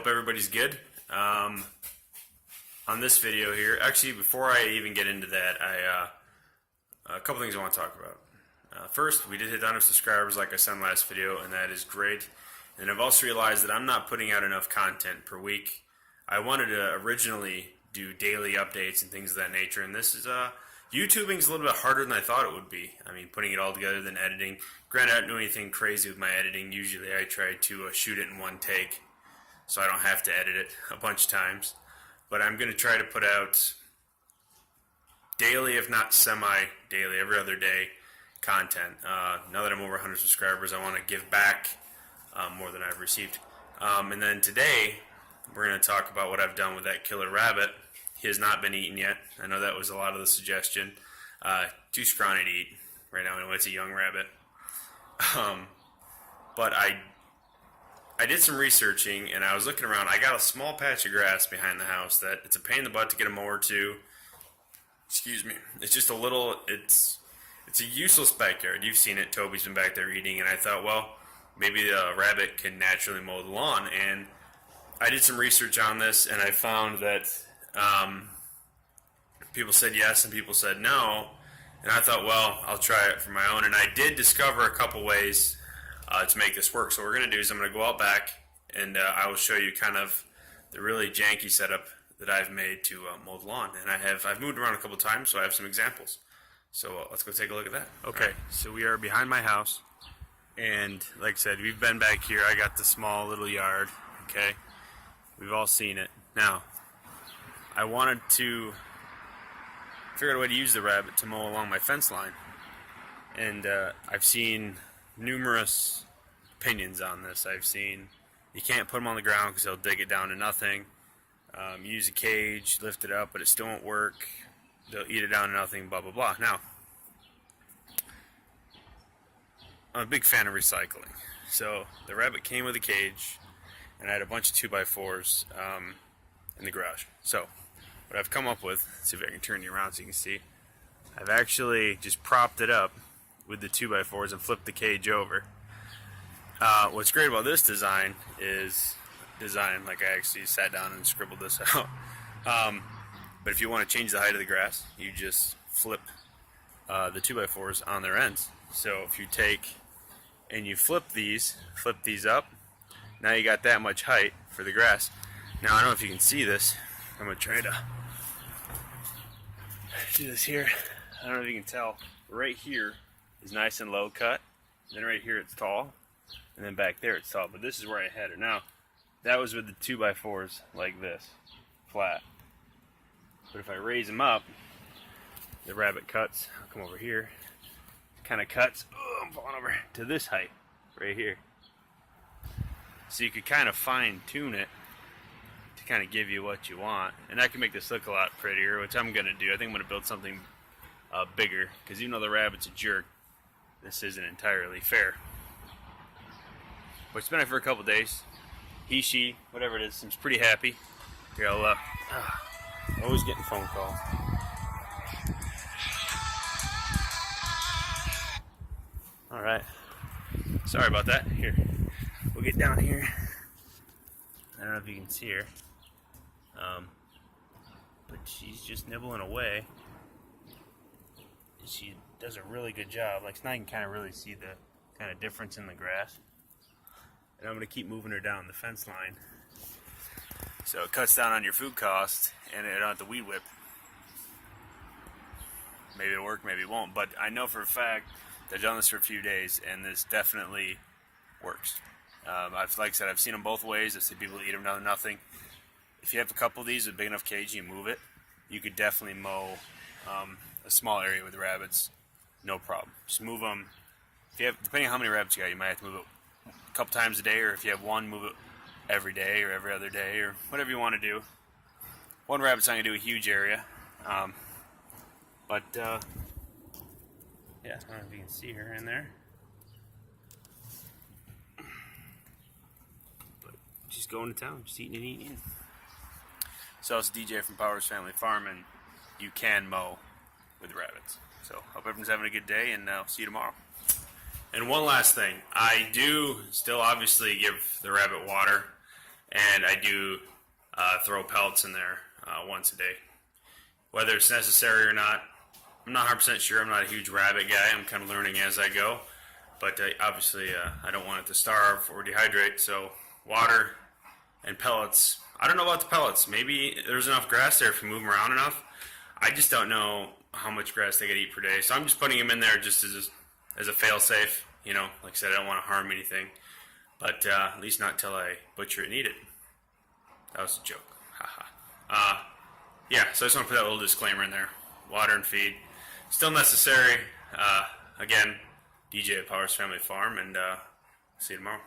hope everybody's good. On this video here, actually, before I even get into that, a couple things I want to talk about. First, we did hit 100 subscribers like I said in the last video, and that is great. And I've also realized that I'm not putting out enough content per week. I wanted to originally do daily updates and things of that nature, and this is YouTubing is a little bit harder than I thought it would be. I mean, putting it all together than editing. Granted, I don't do anything crazy with my editing. Usually I try to shoot it in one take, so I don't have to edit it a bunch of times. But I'm going to try to put out daily, if not semi-daily, every other day content. Now that I'm over 100 subscribers, I want to give back more than I've received. And then today, we're going to talk about what I've done with that killer rabbit. He has not been eaten yet. I know that was a lot of the suggestion. Too scrawny to eat right now anyway. It's a young rabbit. But I did some researching, and I was looking around. I got a small patch of grass behind the house that it's a pain in the butt to get a mower to. Excuse me. It's just a little, it's a useless backyard. You've seen it. Toby's been back there eating, and I thought, well, maybe the rabbit can naturally mow the lawn. And I did some research on this, and I found that people said yes and people said no. And I thought, well, I'll try it for my own. And I did discover a couple ways to make this work. So what we're going to do is I'm going to go out back, and I will show you kind of the really janky setup that I've made to mow the lawn. And I've moved around a couple times, so I have some examples. So let's go take a look at that. Okay, so we are behind my house. And like I said, we've been back here. I got the small little yard, okay? We've all seen it. Now, I wanted to figure out a way to use the rabbit to mow along my fence line. And I've seen numerous opinions on this. I've seen you can't put them on the ground because they'll dig it down to nothing. Use a cage, lift it up, but it still won't work. They'll eat it down to nothing, blah, blah, blah. Now, I'm a big fan of recycling. So the rabbit came with a cage, and I had a bunch of 2x4s in the garage. So what I've come up with, let's see if I can turn you around so you can see. I've actually just propped it up with the 2x4s and flipped the cage over. What's great about this design is like I actually sat down and scribbled this out. But if you want to change the height of the grass, you just flip the 2x4s on their ends. So if you take and you flip these up, now you got that much height for the grass. Now I don't know if you can see this. I'm going to try to do this here. I don't know if you can tell. Right here is nice and low cut. Then right here it's tall. And then back there it's tall. But this is where I had it. Now, that was with the 2x4s like this, flat. But if I raise them up, the rabbit cuts. I'll come over here. Kind of cuts. Oh, I'm falling over to this height right here. So you could kind of fine tune it to kind of give you what you want. And that can make this look a lot prettier, which I'm going to do. I think I'm going to build something bigger, because even though the rabbit's a jerk, this isn't entirely fair. But it's been out for a couple days. He, she, whatever it is, seems pretty happy. Here, I'll always getting phone calls. Alright. Sorry about that. Here. We'll get down here. I don't know if you can see her. But she's just nibbling away. She does a really good job. Like, now you can kind of really see the kind of difference in the grass. And I'm going to keep moving her down the fence line. So it cuts down on your food cost, and it don't have to weed whip. Maybe it'll work, maybe it won't. But I know for a fact that I've done this for a few days, and this definitely works. Like I said, I've seen them both ways. I've seen people eat them down to nothing. If you have a couple of these with a big enough cage, you move it. You could definitely mow a small area with rabbits, no problem. Just move them. If you have, depending on how many rabbits you got, you might have to move it a couple times a day, or if you have one, move it every day or every other day, or whatever you want to do. One rabbit's not going to do a huge area, yeah, I don't know if you can see her in there. But she's going to town, just eating and eating. So it's DJ from Powers Family Farm, and you can mow with rabbits. So hope everyone's having a good day, and I'll see you tomorrow. And one last thing, I do still obviously give the rabbit water. and I do throw pellets in there once a day. Whether it's necessary or not, I'm not 100% sure. I'm not a huge rabbit guy. I'm kind of learning as I go. But obviously, I don't want it to starve or dehydrate. So water and pellets. I don't know about the pellets. Maybe there's enough grass there if you move them around enough. I just don't know how much grass they could eat per day. So I'm just putting them in there just as a fail-safe. You know, like I said, I don't want to harm anything. But at least not until I butcher it and eat it. That was a joke. Haha. Yeah, so I just want to put that little disclaimer in there. Water and feed. Still necessary. Again, DJ at Powers Family Farm, and see you tomorrow.